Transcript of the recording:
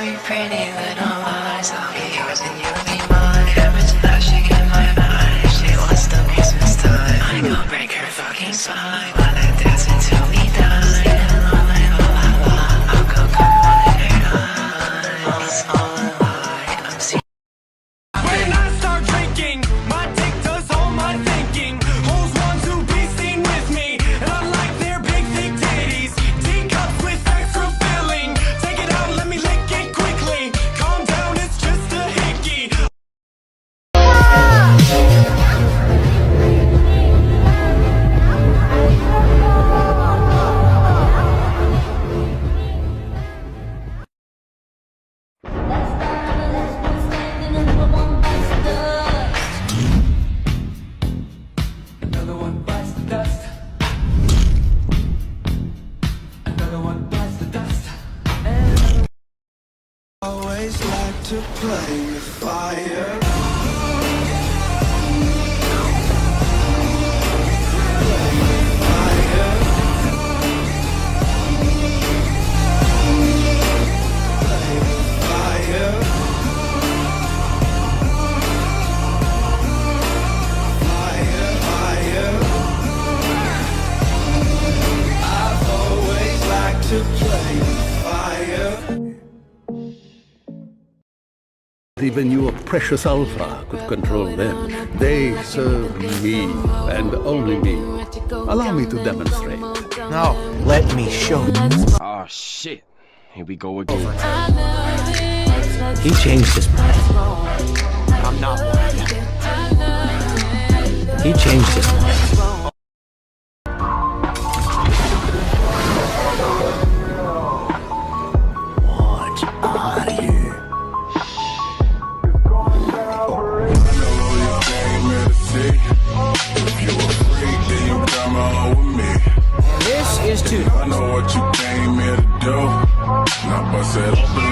your pretty little lies. I'll be yours and you'll be mine. Cameras flashing in my eyes. She wants the Christmas time. I gon' break her fucking spine. Wanna dance until we die. I'll go come on in her eyes. All a lie. I'm serious. When I start drinking, my dick does all my thinking. Hoes want to be seen with me, and I like their big thick titties. Teacups with extra filling. Take it out, let me lick it quickly. Calm down, it's just a hickey. Another one bites the dust. Another one bites the dust. Always like to play with fire. I've always liked to play with fire. Even your precious alpha could control them. They serve me, and only me. Allow me to demonstrate. No, let me show you. Oh shit. Here we go again. He changed his mind. I'm not one. He changed his mind. What are you? This is too. I know what you came here to do. Now bust it open